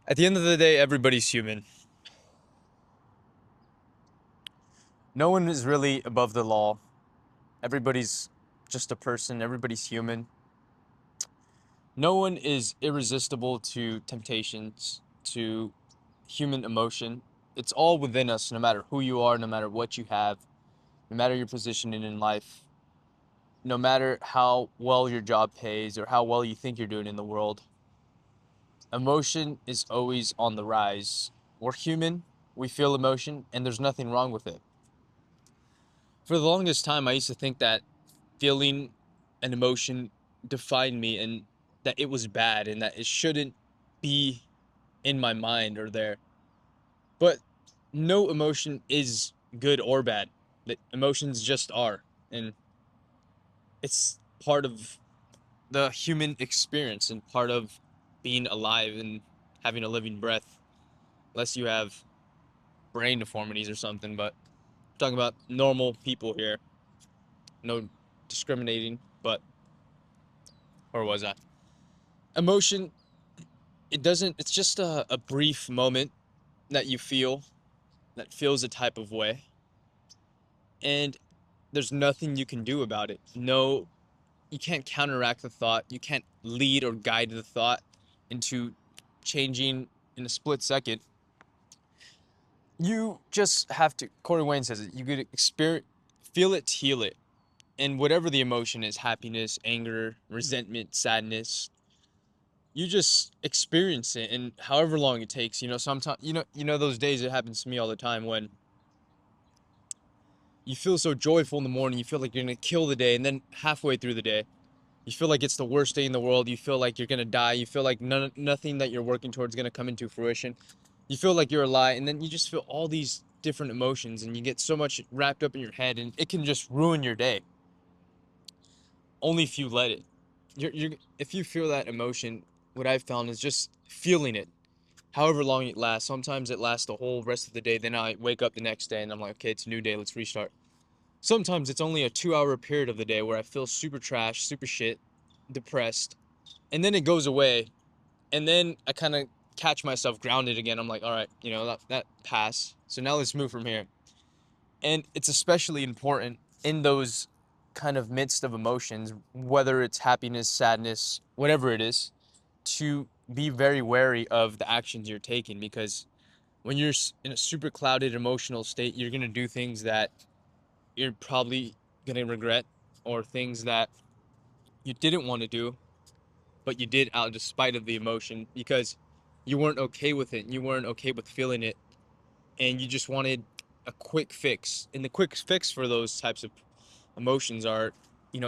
At the end of the day, everybody's human. No one is really above the law. Everybody's just a person, everybody's human. No one is irresistible to temptations, to human emotion. It's all within us, no matter who you are, no matter what you have, no matter your position in life, no matter how well your job pays or how well you think you're doing in the world. Emotion is always on the rise. We're human, we feel emotion, and there's nothing wrong with it. For the longest time, I used to think that feeling an emotion defined me and that it was bad and that it shouldn't be in my mind or there. But no emotion is good or bad. That emotions just are. And it's part of the human experience and part of being alive and having a living breath. Unless you have brain deformities or something, but I'm talking about normal people here. No discriminating, but where was I? Emotion, it's just a brief moment that you feel that feels a type of way, and there's nothing you can do about it. No, you can't counteract the thought, you can't lead or guide the thought into changing in a split second. You just have to, Corey Wayne says it, you could experience, feel it, heal it. And whatever the emotion is, happiness, anger, resentment, sadness, you just experience it, and however long it takes, sometimes, those days, it happens to me all the time when you feel so joyful in the morning, you feel like you're gonna kill the day, and then halfway through the day you feel like it's the worst day in the world, you feel like you're gonna die, you feel like nothing that you're working towards is gonna come into fruition, you feel like you're a lie, and then you just feel all these different emotions, and you get so much wrapped up in your head, and it can just ruin your day. Only if you let it. If you feel that emotion, what I've found is just feeling it, however long it lasts. Sometimes it lasts the whole rest of the day. Then I wake up the next day and I'm like, okay, it's a new day. Let's restart. Sometimes it's only a 2 hour period of the day where I feel super trash, super shit, depressed, and then it goes away. And then I kind of catch myself grounded again. I'm like, all right, that pass. So now let's move from here. And it's especially important in those kind of midst of emotions, whether it's happiness, sadness, whatever it is, to be very wary of the actions you're taking, because when you're in a super clouded emotional state, you're going to do things that you're probably going to regret, or things that you didn't want to do but you did out despite of the emotion, because you weren't okay with it, you weren't okay with feeling it, and you just wanted a quick fix. And the quick fix for those types of emotions are,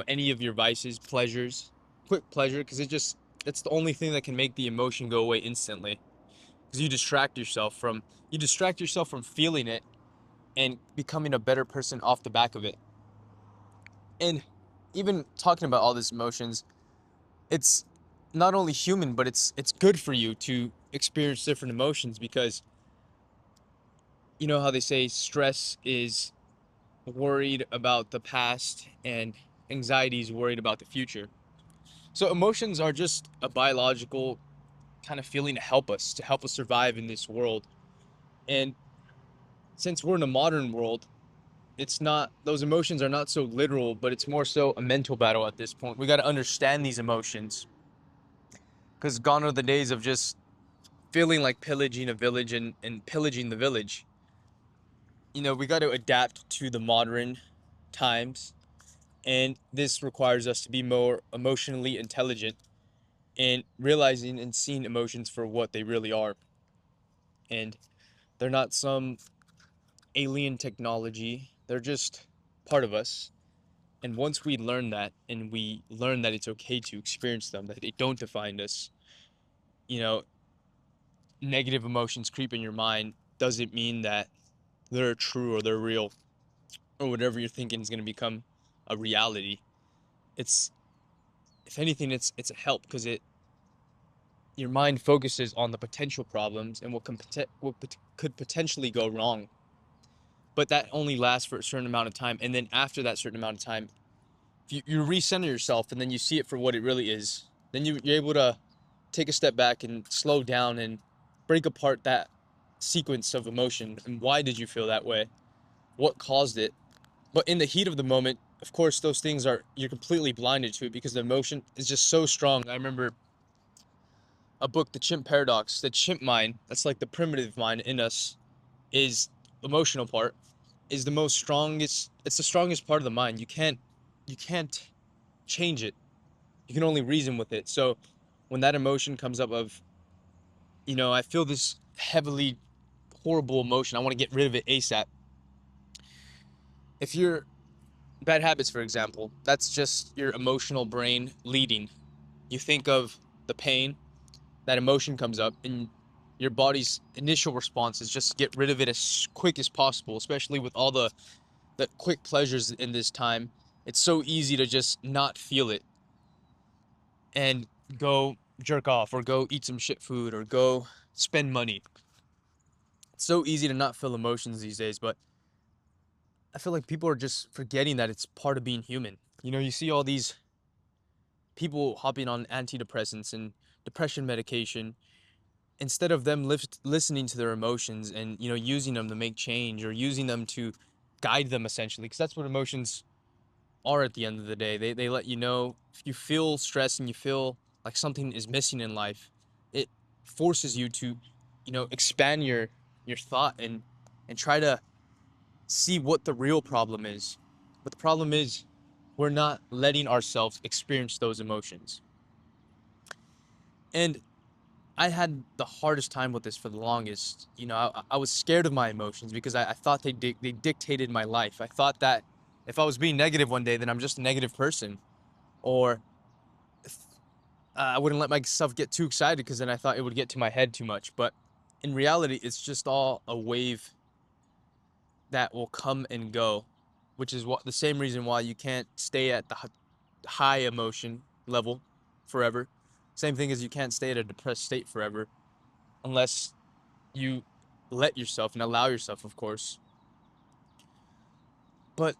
any of your vices, pleasures, quick pleasure, because it's the only thing that can make the emotion go away instantly. Because you distract yourself from feeling it and becoming a better person off the back of it. And even talking about all these emotions, it's not only human, but it's good for you to experience different emotions, because you know how they say stress is worried about the past and anxiety is worried about the future. So emotions are just a biological kind of feeling to help us survive in this world. And since we're in a modern world, it's not, those emotions are not so literal, but it's more so a mental battle at this point. We got to understand these emotions, because gone are the days of just feeling like pillaging a village and pillaging the village. We got to adapt to the modern times, and this requires us to be more emotionally intelligent and realizing and seeing emotions for what they really are. And they're not some alien technology, they're just part of us. And once we learn that, and we learn that it's okay to experience them, that they don't define us, you know, negative emotions creep in your mind doesn't mean that they're true or they're real, or whatever you're thinking is going to become a reality. It's, if anything, it's a help, because it your mind focuses on the potential problems and what could potentially go wrong. But that only lasts for a certain amount of time, and then after that certain amount of time, if you recenter yourself and then you see it for what it really is, then you're able to take a step back and slow down and break apart that sequence of emotion and why did you feel that way? What caused it? But in the heat of the moment, of course, those things are, you're completely blinded to it because the emotion is just so strong. I remember a book, The Chimp Paradox. The chimp mind, that's like the primitive mind in us, is emotional part, is the most strongest, it's the strongest part of the mind. You can't change it. You can only reason with it. So when that emotion comes up of, I feel this heavily horrible emotion, I want to get rid of it ASAP. If you're bad habits, for example, that's just your emotional brain leading. You think of the pain, that emotion comes up, and your body's initial response is just get rid of it as quick as possible, especially with all the quick pleasures in this time. It's so easy to just not feel it and go jerk off or go eat some shit food or go spend money. It's so easy to not feel emotions these days, but I feel like people are just forgetting that it's part of being human. You see all these people hopping on antidepressants and depression medication instead of them listening to their emotions and using them to make change or using them to guide them essentially, because that's what emotions are at the end of the day. They let you know if you feel stress and you feel like something is missing in life, it forces you to expand your thought and try to see what the real problem is. But the problem is we're not letting ourselves experience those emotions. And I had the hardest time with this for the longest. I was scared of my emotions because I thought they dictated my life. I thought that if I was being negative one day, then I'm just a negative person. Or I wouldn't let myself get too excited because then I thought it would get to my head too much. But in reality, it's just all a wave that will come and go, which is the same reason why you can't stay at the high emotion level forever. Same thing as you can't stay at a depressed state forever unless you let yourself and allow yourself, of course. But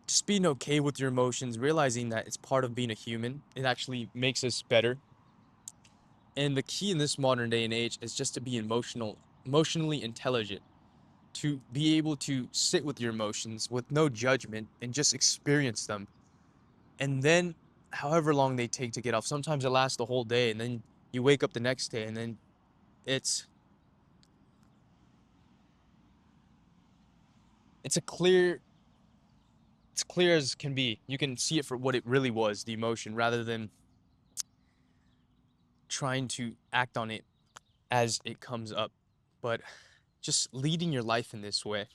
just being okay with your emotions, realizing that it's part of being a human, it actually makes us better. And the key in this modern day and age is just to be emotionally intelligent, to be able to sit with your emotions with no judgment and just experience them. And then, however long they take to get off, sometimes it lasts the whole day, and then you wake up the next day, and then it's it's a clear it's clear as can be. You can see it for what it really was, the emotion, rather than trying to act on it as it comes up. But just leading your life in this way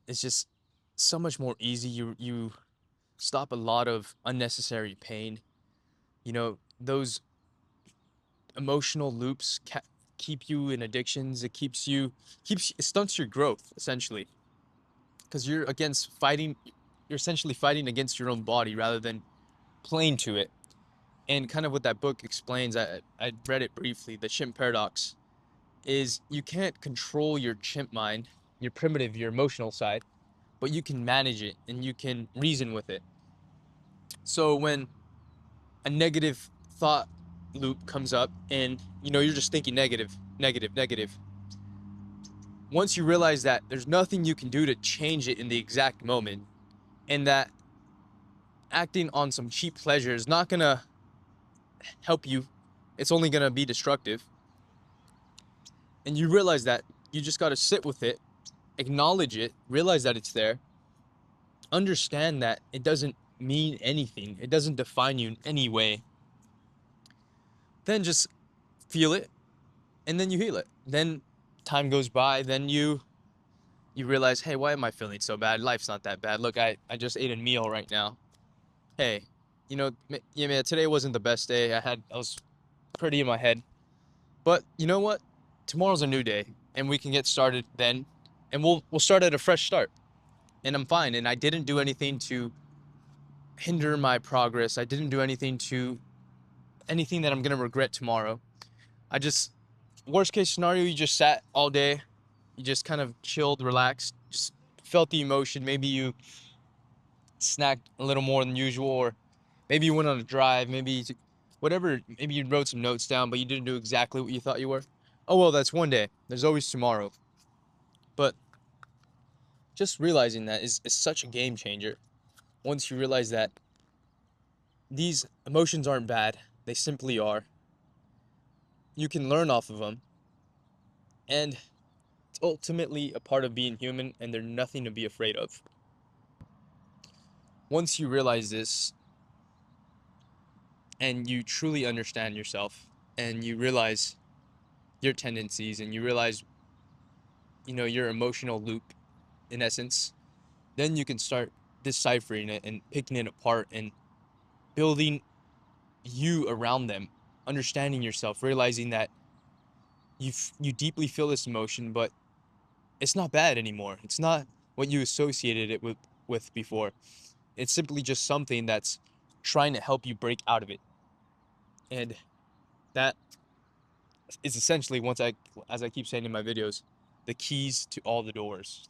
is just so much more easy. You stop a lot of unnecessary pain. Those emotional loops keep you in addictions. It stunts your growth essentially because you're essentially fighting against your own body rather than playing to it. And kind of what that book explains, I read it briefly, The Chimp Paradox, is you can't control your chimp mind, your primitive, your emotional side, but you can manage it and you can reason with it. So when a negative thought loop comes up and you're just thinking negative, negative, negative, once you realize that there's nothing you can do to change it in the exact moment, and that acting on some cheap pleasure is not gonna help you, it's only gonna be destructive, and you realize that, you just gotta sit with it, acknowledge it, realize that it's there, understand that it doesn't mean anything, it doesn't define you in any way, then just feel it, and then you heal it. Then time goes by, then you realize, hey, why am I feeling so bad? Life's not that bad. Look, I just ate a meal right now. Hey, yeah, man, today wasn't the best day. I was pretty in my head. But you know what? Tomorrow's a new day, and we can get started then, and we'll start at a fresh start. And I'm fine. And I didn't do anything to hinder my progress. I didn't do anything that I'm gonna regret tomorrow. I just Worst case scenario, you just sat all day, you just kind of chilled, relaxed, just felt the emotion. Maybe you snacked a little more than usual, or maybe you went on a drive, whatever, maybe you wrote some notes down, but you didn't do exactly what you thought you were. oh well, that's one day. There's always tomorrow. But just realizing that is such a game changer. Once you realize that these emotions aren't bad, they simply are. You can learn off of them, and it's ultimately a part of being human, and they're nothing to be afraid of. Once you realize this, and you truly understand yourself, and you realize your tendencies, and you realize, your emotional loop, in essence, then you can start deciphering it and picking it apart and building you around them, understanding yourself, realizing that you deeply feel this emotion, but it's not bad anymore. It's not what you associated it with before. It's simply just something that's trying to help you break out of it. And that is essentially, as I keep saying in my videos, the keys to all the doors.